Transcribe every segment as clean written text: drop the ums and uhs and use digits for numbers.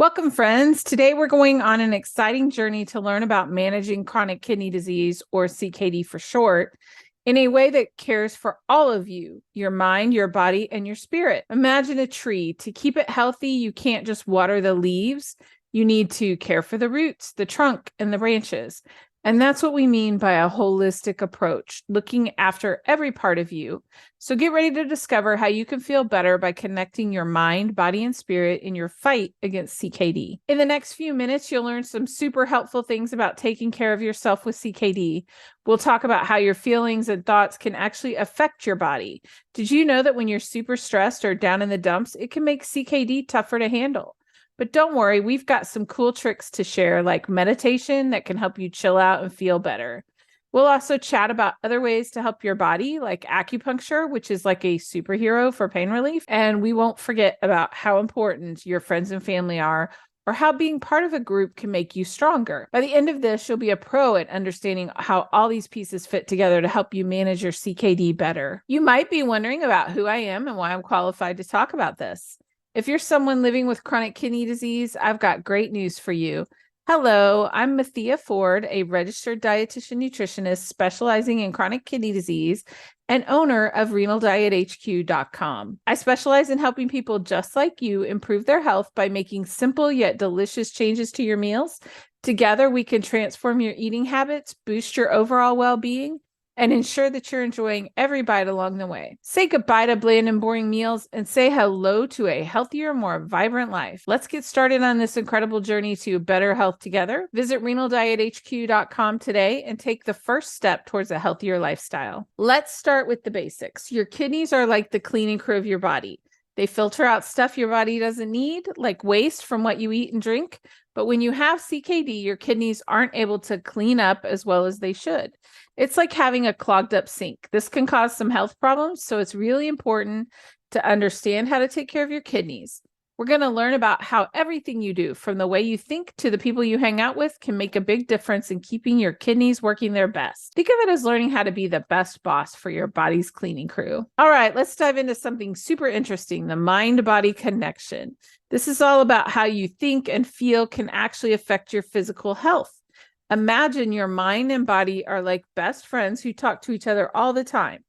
Welcome, friends. Today we're going on an exciting journey to learn about managing chronic kidney disease, or CKD for short, in a way that cares for all of you, your mind, your body, and your spirit. Imagine a tree. To keep it healthy, you can't just water the leaves. You need to care for the roots, the trunk, and the branches. And that's what we mean by a holistic approach, looking after every part of you. So get ready to discover how you can feel better by connecting your mind, body, and spirit in your fight against CKD. In the next few minutes, you'll learn some super helpful things about taking care of yourself with CKD. We'll talk about how your feelings and thoughts can actually affect your body. Did you know that when you're super stressed or down in the dumps, it can make CKD tougher to handle? But don't worry, we've got some cool tricks to share, like meditation that can help you chill out and feel better. We'll also chat about other ways to help your body, like acupuncture, which is like a superhero for pain relief. And we won't forget about how important your friends and family are, or how being part of a group can make you stronger. By the end of this, you'll be a pro at understanding how all these pieces fit together to help you manage your CKD better. You might be wondering about who I am and why I'm qualified to talk about this. If you're someone living with chronic kidney disease, I've got great news for you. Hello, I'm Mathia Ford, a registered dietitian nutritionist specializing in chronic kidney disease and owner of renaldiethq.com. I specialize in helping people just like you improve their health by making simple yet delicious changes to your meals. Together, we can transform your eating habits, boost your overall well-being, and ensure that you're enjoying every bite along the way. Say goodbye to bland and boring meals and say hello to a healthier, more vibrant life. Let's get started on this incredible journey to better health together. Visit renaldiethq.com today and take the first step towards a healthier lifestyle. Let's start with the basics. Your kidneys are like the cleaning crew of your body. They filter out stuff your body doesn't need, like waste from what you eat and drink. But when you have CKD, your kidneys aren't able to clean up as well as they should. It's like having a clogged up sink. This can cause some health problems, so it's really important to understand how to take care of your kidneys. We're going to learn about how everything you do, from the way you think to the people you hang out with, can make a big difference in keeping your kidneys working their best. Think of it as learning how to be the best boss for your body's cleaning crew. All right, let's dive into something super interesting, the mind-body connection. This is all about how you think and feel can actually affect your physical health. Imagine your mind and body are like best friends who talk to each other all the time.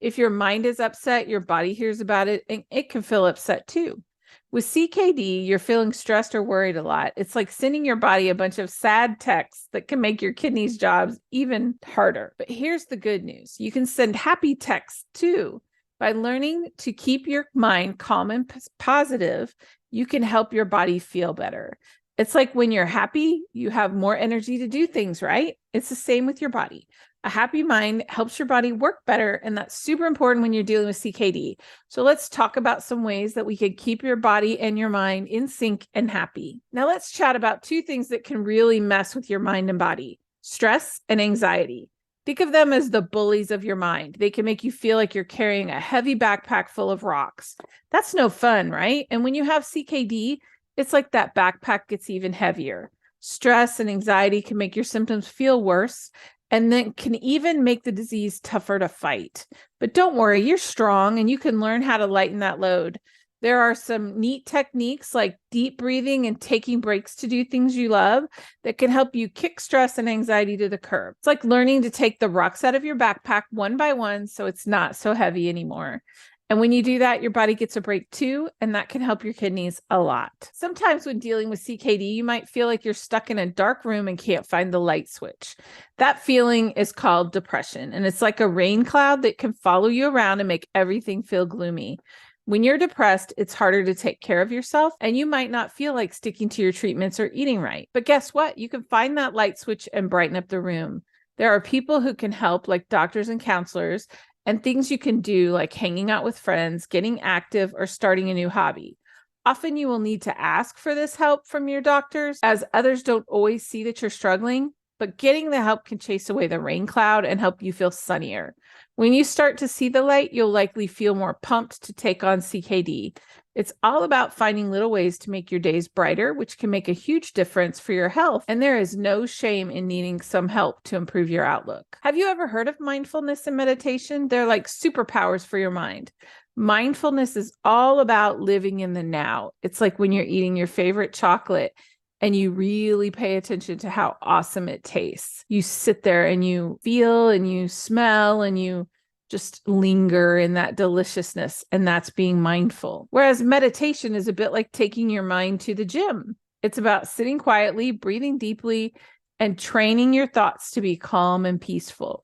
If your mind is upset, your body hears about it and it can feel upset too. With CKD, you're feeling stressed or worried a lot. It's like sending your body a bunch of sad texts that can make your kidneys' jobs even harder. But here's the good news. You can send happy texts too. By learning to keep your mind calm and positive, you can help your body feel better. It's like when you're happy, you have more energy to do things, right? It's the same with your body. A happy mind helps your body work better, and that's super important when you're dealing with CKD. So let's talk about some ways that we can keep your body and your mind in sync and happy. Now let's chat about two things that can really mess with your mind and body: stress and anxiety. Think of them as the bullies of your mind. They can make you feel like you're carrying a heavy backpack full of rocks. That's no fun, right? And when you have CKD, it's like that backpack gets even heavier. Stress and anxiety can make your symptoms feel worse, and then can even make the disease tougher to fight. But don't worry, you're strong and you can learn how to lighten that load. There are some neat techniques like deep breathing and taking breaks to do things you love that can help you kick stress and anxiety to the curb. It's like learning to take the rocks out of your backpack one by one so it's not so heavy anymore. And when you do that, your body gets a break too, and that can help your kidneys a lot. Sometimes when dealing with CKD, you might feel like you're stuck in a dark room and can't find the light switch. That feeling is called depression, and it's like a rain cloud that can follow you around and make everything feel gloomy. When you're depressed, it's harder to take care of yourself, and you might not feel like sticking to your treatments or eating right. But guess what? You can find that light switch and brighten up the room. There are people who can help, like doctors and counselors, and things you can do like hanging out with friends, getting active, or starting a new hobby. Often you will need to ask for this help from your doctors, as others don't always see that you're struggling, but getting the help can chase away the rain cloud and help you feel sunnier. When you start to see the light, you'll likely feel more pumped to take on CKD. It's all about finding little ways to make your days brighter, which can make a huge difference for your health. And there is no shame in needing some help to improve your outlook. Have you ever heard of mindfulness and meditation? They're like superpowers for your mind. Mindfulness is all about living in the now. It's like when you're eating your favorite chocolate and you really pay attention to how awesome it tastes. You sit there and you feel and you smell and you just linger in that deliciousness, and that's being mindful. Whereas meditation is a bit like taking your mind to the gym. It's about sitting quietly, breathing deeply, and training your thoughts to be calm and peaceful.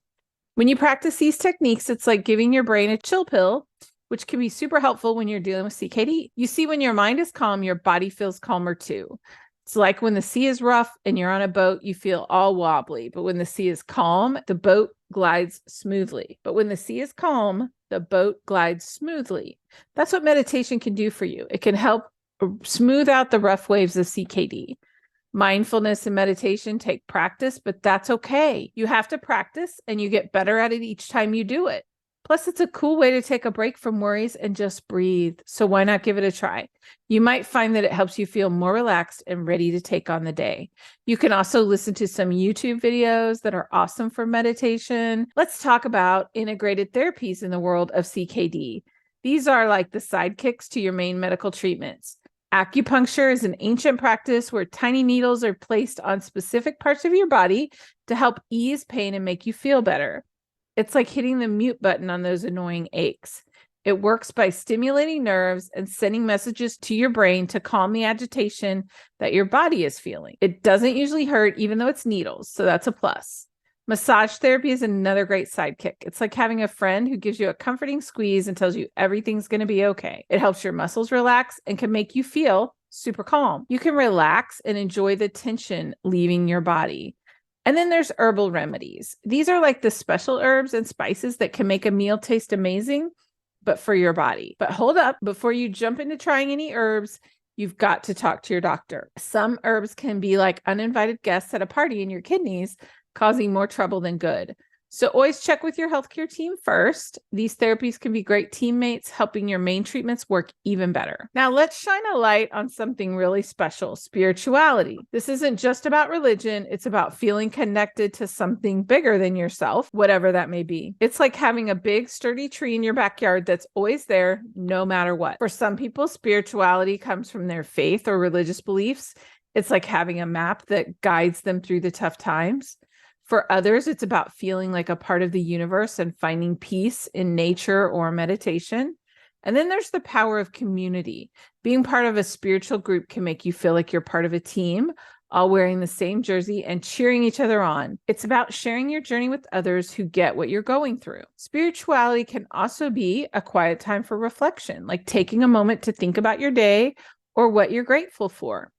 When you practice these techniques, it's like giving your brain a chill pill, which can be super helpful when you're dealing with CKD. You see, when your mind is calm, your body feels calmer too. It's like when the sea is rough and you're on a boat, you feel all wobbly. But when the sea is calm, the boat glides smoothly. But when the sea is calm, the boat glides smoothly. That's what meditation can do for you. It can help smooth out the rough waves of CKD. Mindfulness and meditation take practice, but that's okay. You have to practice and you get better at it each time you do it. Plus, it's a cool way to take a break from worries and just breathe. So why not give it a try? You might find that it helps you feel more relaxed and ready to take on the day. You can also listen to some YouTube videos that are awesome for meditation. Let's talk about integrated therapies in the world of CKD. These are like the sidekicks to your main medical treatments. Acupuncture is an ancient practice where tiny needles are placed on specific parts of your body to help ease pain and make you feel better. It's like hitting the mute button on those annoying aches. It works by stimulating nerves and sending messages to your brain to calm the agitation that your body is feeling. It doesn't usually hurt, even though it's needles, so that's a plus. Massage therapy is another great sidekick. It's like having a friend who gives you a comforting squeeze and tells you everything's going to be okay. It helps your muscles relax and can make you feel super calm. You can relax and enjoy the tension leaving your body. And then there's herbal remedies. These are like the special herbs and spices that can make a meal taste amazing, but for your body. But hold up, before you jump into trying any herbs, you've got to talk to your doctor. Some herbs can be like uninvited guests at a party in your kidneys, causing more trouble than good. So always check with your healthcare team first. These therapies can be great teammates, helping your main treatments work even better. Now let's shine a light on something really special, spirituality. This isn't just about religion. It's about feeling connected to something bigger than yourself, whatever that may be. It's like having a big sturdy tree in your backyard that's always there, no matter what. For some people, spirituality comes from their faith or religious beliefs. It's like having a map that guides them through the tough times. For others, it's about feeling like a part of the universe and finding peace in nature or meditation. And then there's the power of community. Being part of a spiritual group can make you feel like you're part of a team, all wearing the same jersey and cheering each other on. It's about sharing your journey with others who get what you're going through. Spirituality can also be a quiet time for reflection, like taking a moment to think about your day or what you're grateful for.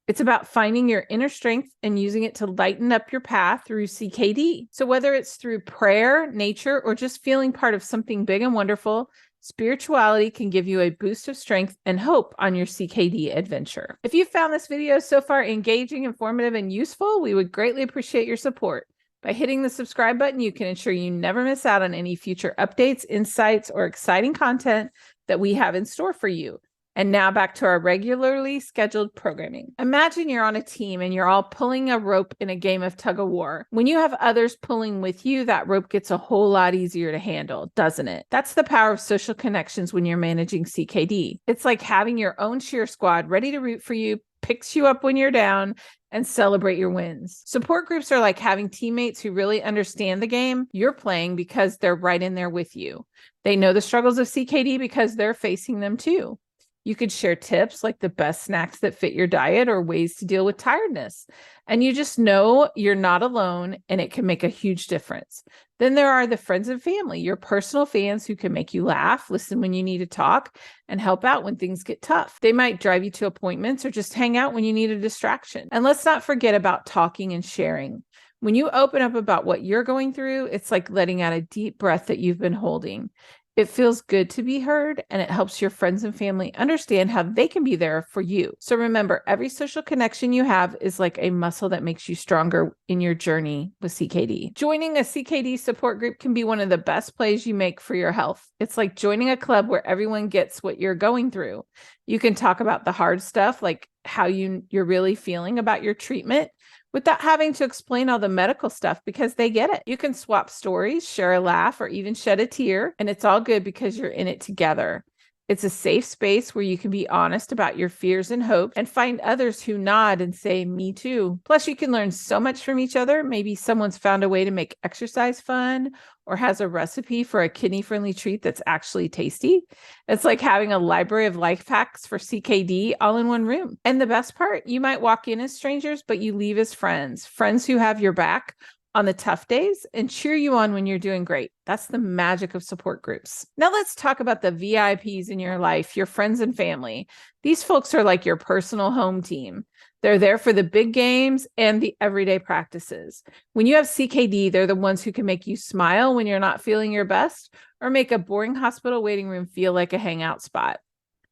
It's about finding your inner strength and using it to lighten up your path through CKD. So whether it's through prayer, nature, or just feeling part of something big and wonderful, spirituality can give you a boost of strength and hope on your CKD adventure. If you found this video so far engaging, informative, and useful, we would greatly appreciate your support. By hitting the subscribe button, you can ensure you never miss out on any future updates, insights, or exciting content that we have in store for you. And now back to our regularly scheduled programming. Imagine you're on a team and you're all pulling a rope in a game of tug of war. When you have others pulling with you, that rope gets a whole lot easier to handle, doesn't it? That's the power of social connections when you're managing CKD. It's like having your own cheer squad ready to root for you, picks you up when you're down, and celebrate your wins. Support groups are like having teammates who really understand the game you're playing because they're right in there with you. They know the struggles of CKD because they're facing them too. You could share tips like the best snacks that fit your diet or ways to deal with tiredness. And you just know you're not alone, and it can make a huge difference. Then there are the friends and family, your personal fans who can make you laugh, listen when you need to talk, and help out when things get tough. They might drive you to appointments or just hang out when you need a distraction. And let's not forget about talking and sharing. When you open up about what you're going through, it's like letting out a deep breath that you've been holding. It feels good to be heard, and it helps your friends and family understand how they can be there for you. So remember, every social connection you have is like a muscle that makes you stronger in your journey with CKD. Joining a CKD support group can be one of the best plays you make for your health. It's like joining a club where everyone gets what you're going through. You can talk about the hard stuff like how you're really feeling about your treatment without having to explain all the medical stuff because they get it. You can swap stories, share a laugh, or even shed a tear, and it's all good because you're in it together. It's a safe space where you can be honest about your fears and hopes and find others who nod and say, me too. Plus, you can learn so much from each other. Maybe someone's found a way to make exercise fun or has a recipe for a kidney-friendly treat that's actually tasty. It's like having a library of life hacks for CKD all in one room. And the best part, you might walk in as strangers, but you leave as friends who have your back on the tough days and cheer you on when you're doing great. That's the magic of support groups. Now let's talk about the VIPs in your life, your friends and family. These folks are like your personal home team. They're there for the big games and the everyday practices. When you have CKD, they're the ones who can make you smile when you're not feeling your best or make a boring hospital waiting room feel like a hangout spot.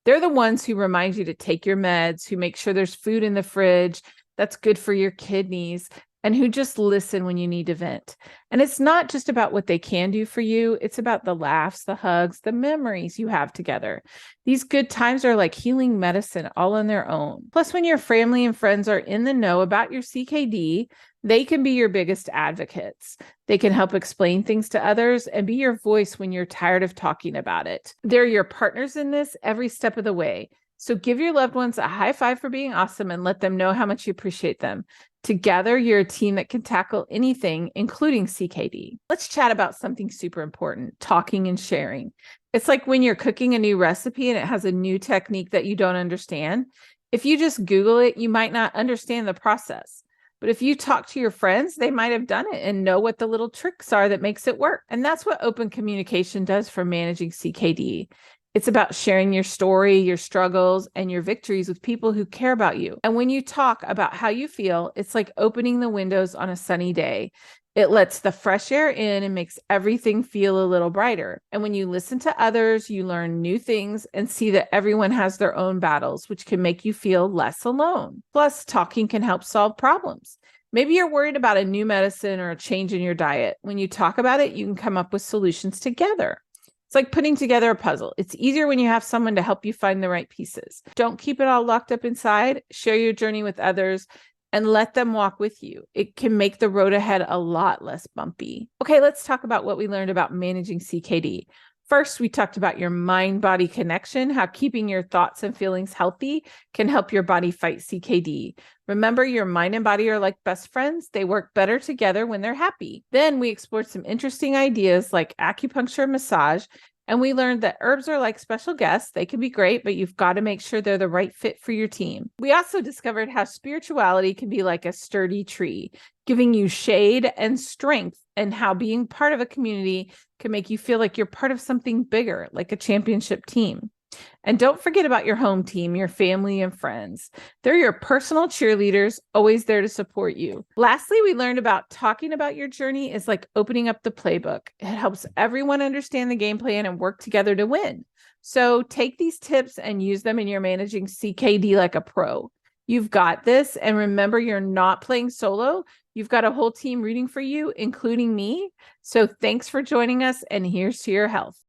They're the ones who remind you to take your meds, who make sure there's food in the fridge that's good for your kidneys, and who just listen when you need to vent. And it's not just about what they can do for you. It's about the laughs, the hugs, the memories you have together. These good times are like healing medicine all on their own. Plus, when your family and friends are in the know about your CKD, they can be your biggest advocates. They can help explain things to others and be your voice when you're tired of talking about it. They're your partners in this every step of the way. So give your loved ones a high five for being awesome and let them know how much you appreciate them. Together, you're a team that can tackle anything, including CKD. Let's chat about something super important, talking and sharing. It's like when you're cooking a new recipe and it has a new technique that you don't understand. If you just Google it, you might not understand the process. But if you talk to your friends, they might have done it and know what the little tricks are that makes it work. And that's what open communication does for managing CKD. It's about sharing your story, your struggles, and your victories with people who care about you. And when you talk about how you feel, it's like opening the windows on a sunny day. It lets the fresh air in and makes everything feel a little brighter. And when you listen to others, you learn new things and see that everyone has their own battles, which can make you feel less alone. Plus, talking can help solve problems. Maybe you're worried about a new medicine or a change in your diet. When you talk about it, you can come up with solutions together. It's like putting together a puzzle. It's easier when you have someone to help you find the right pieces. Don't keep it all locked up inside. Share your journey with others and let them walk with you. It can make the road ahead a lot less bumpy. Okay, let's talk about what we learned about managing CKD. First, we talked about your mind-body connection, how keeping your thoughts and feelings healthy can help your body fight CKD. Remember, your mind and body are like best friends. They work better together when they're happy. Then we explored some interesting ideas like acupuncture and massage, and we learned that herbs are like special guests. They can be great, but you've got to make sure they're the right fit for your team. We also discovered how spirituality can be like a sturdy tree, giving you shade and strength, and how being part of a community can make you feel like you're part of something bigger, like a championship team. And don't forget about your home team, your family and friends. They're your personal cheerleaders, always there to support you. Lastly, we learned about talking about your journey is like opening up the playbook. It helps everyone understand the game plan and work together to win. So take these tips and use them in your managing CKD like a pro. You've got this. And remember, you're not playing solo. You've got a whole team rooting for you, including me. So thanks for joining us, and here's to your health.